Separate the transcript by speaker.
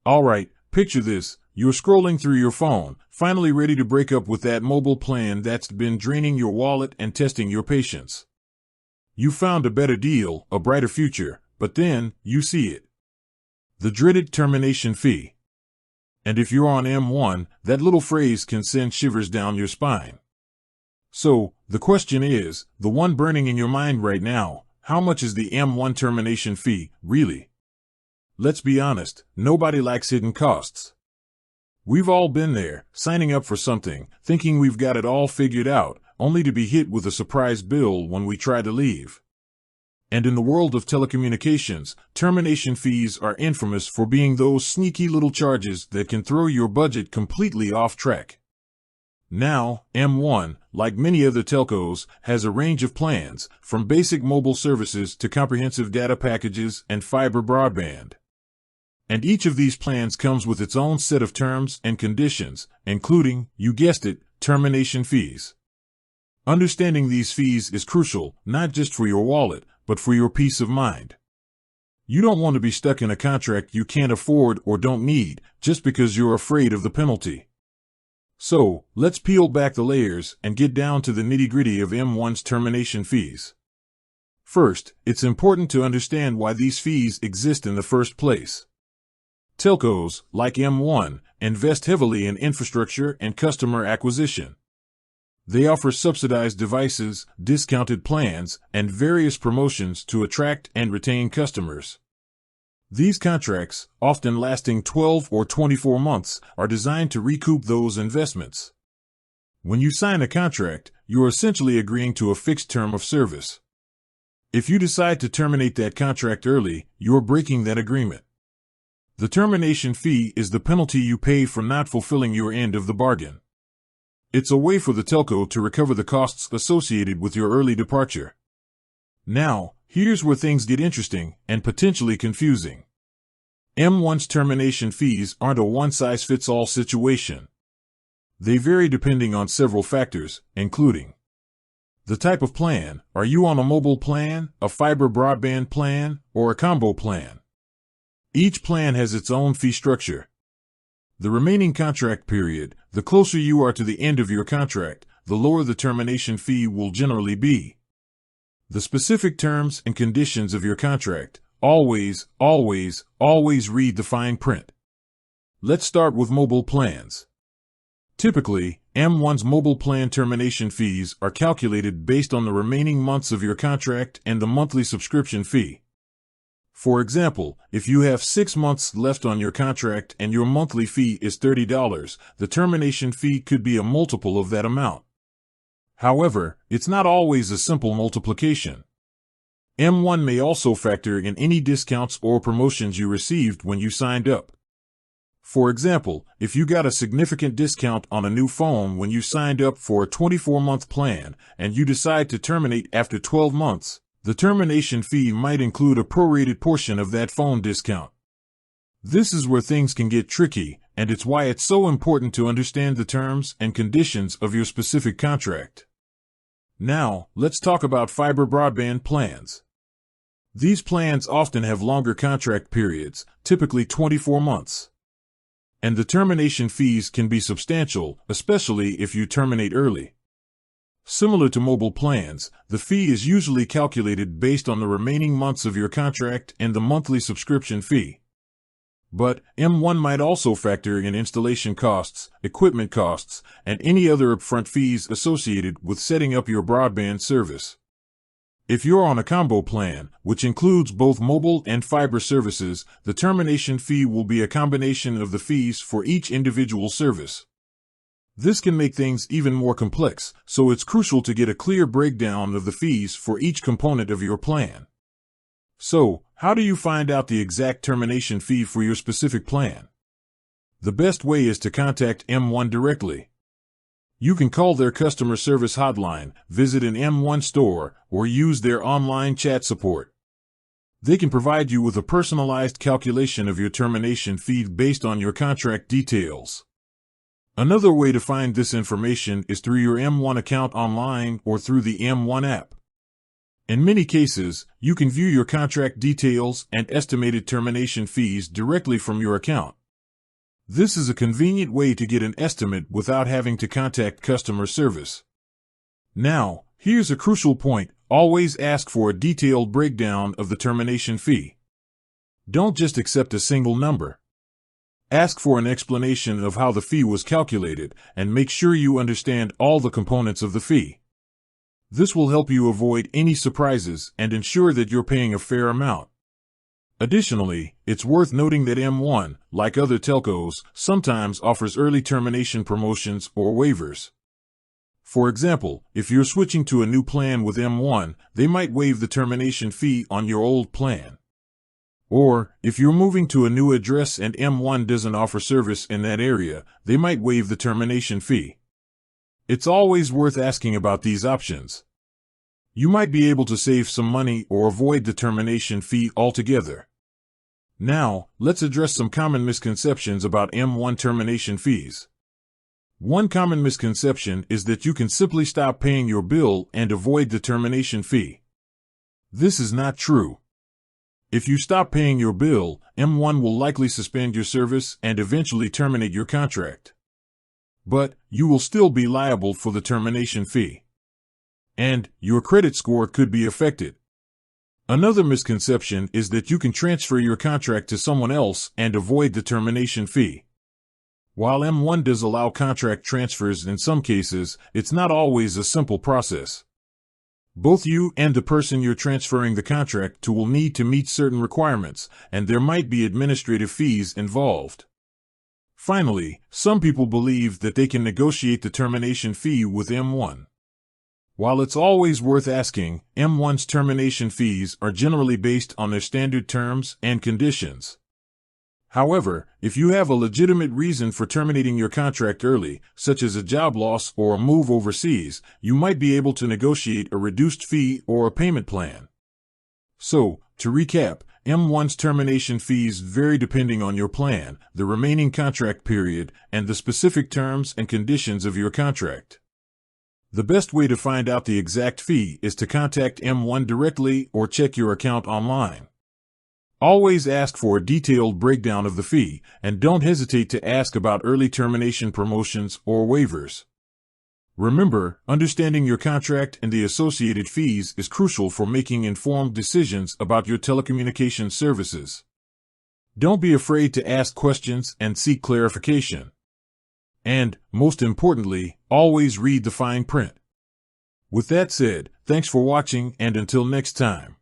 Speaker 1: Alright, picture this. You're scrolling through your phone, finally ready to break up with that mobile plan that's been draining your wallet and testing your patience. You found a better deal, a brighter future, but then, you see it. The dreaded termination fee. And if you're on M1, that little phrase can send shivers down your spine. So, the question is, the one burning in your mind right now, how much is the M1 termination fee, really? Let's be honest, nobody likes hidden costs. We've all been there, signing up for something, thinking we've got it all figured out, only to be hit with a surprise bill when we try to leave. And in the world of telecommunications, termination fees are infamous for being those sneaky little charges that can throw your budget completely off track. Now, M1, like many other telcos, has a range of plans, from basic mobile services to comprehensive data packages and fiber broadband. And each of these plans comes with its own set of terms and conditions, including, you guessed it, termination fees. Understanding these fees is crucial, not just for your wallet, but for your peace of mind. You don't want to be stuck in a contract you can't afford or don't need, just because you're afraid of the penalty. So, let's peel back the layers and get down to the nitty-gritty of M1's termination fees. First, it's important to understand why these fees exist in the first place. Telcos, like M1, invest heavily in infrastructure and customer acquisition. They offer subsidized devices, discounted plans, and various promotions to attract and retain customers. These contracts, often lasting 12 or 24 months, are designed to recoup those investments. When you sign a contract, you're essentially agreeing to a fixed term of service. If you decide to terminate that contract early, you're breaking that agreement. The termination fee is the penalty you pay for not fulfilling your end of the bargain. It's a way for the telco to recover the costs associated with your early departure. Now, here's where things get interesting and potentially confusing. M1's termination fees aren't a one-size-fits-all situation. They vary depending on several factors, including the type of plan. Are you on a mobile plan, a fiber broadband plan, or a combo plan? Each plan has its own fee structure. The remaining contract period. The closer you are to the end of your contract, the lower the termination fee will generally be. The specific terms and conditions of your contract. Always read the fine print. Let's start with mobile plans. Typically, M1's mobile plan termination fees are calculated based on the remaining months of your contract and the monthly subscription fee. For example, if you have 6 months left on your contract and your monthly fee is $30, the termination fee could be a multiple of that amount. However, it's not always a simple multiplication. M1 may also factor in any discounts or promotions you received when you signed up. For example, if you got a significant discount on a new phone when you signed up for a 24-month plan and you decide to terminate after 12 months, the termination fee might include a prorated portion of that phone discount. This is where things can get tricky, and it's why it's so important to understand the terms and conditions of your specific contract. Now, let's talk about fiber broadband plans. These plans often have longer contract periods, typically 24 months. And the termination fees can be substantial, especially if you terminate early. Similar to mobile plans, the fee is usually calculated based on the remaining months of your contract and the monthly subscription fee. But M1 might also factor in installation costs, equipment costs, and any other upfront fees associated with setting up your broadband service. If you're on a combo plan, which includes both mobile and fiber services, the termination fee will be a combination of the fees for each individual service. This can make things even more complex, so it's crucial to get a clear breakdown of the fees for each component of your plan. So, how do you find out the exact termination fee for your specific plan? The best way is to contact M1 directly. You can call their customer service hotline, visit an M1 store, or use their online chat support. They can provide you with a personalized calculation of your termination fee based on your contract details. Another way to find this information is through your M1 account online or through the M1 app. In many cases, you can view your contract details and estimated termination fees directly from your account. This is a convenient way to get an estimate without having to contact customer service. Now, here's a crucial point. Always ask for a detailed breakdown of the termination fee. Don't just accept a single number. Ask for an explanation of how the fee was calculated, and make sure you understand all the components of the fee. This will help you avoid any surprises and ensure that you're paying a fair amount. Additionally, it's worth noting that M1, like other telcos, sometimes offers early termination promotions or waivers. For example, if you're switching to a new plan with M1, they might waive the termination fee on your old plan. Or, if you're moving to a new address and M1 doesn't offer service in that area, they might waive the termination fee. It's always worth asking about these options. You might be able to save some money or avoid the termination fee altogether. Now, let's address some common misconceptions about M1 termination fees. One common misconception is that you can simply stop paying your bill and avoid the termination fee. This is not true. If you stop paying your bill, M1 will likely suspend your service and eventually terminate your contract. But you will still be liable for the termination fee. And your credit score could be affected. Another misconception is that you can transfer your contract to someone else and avoid the termination fee. While M1 does allow contract transfers in some cases, it's not always a simple process. Both you and the person you're transferring the contract to will need to meet certain requirements, and there might be administrative fees involved. Finally, some people believe that they can negotiate the termination fee with M1. While it's always worth asking, M1's termination fees are generally based on their standard terms and conditions. However, if you have a legitimate reason for terminating your contract early, such as a job loss or a move overseas, you might be able to negotiate a reduced fee or a payment plan. So, to recap, M1's termination fees vary depending on your plan, the remaining contract period, and the specific terms and conditions of your contract. The best way to find out the exact fee is to contact M1 directly or check your account online. Always ask for a detailed breakdown of the fee, and don't hesitate to ask about early termination promotions or waivers. Remember, understanding your contract and the associated fees is crucial for making informed decisions about your telecommunications services. Don't be afraid to ask questions and seek clarification. And, most importantly, always read the fine print. With that said, thanks for watching, and until next time.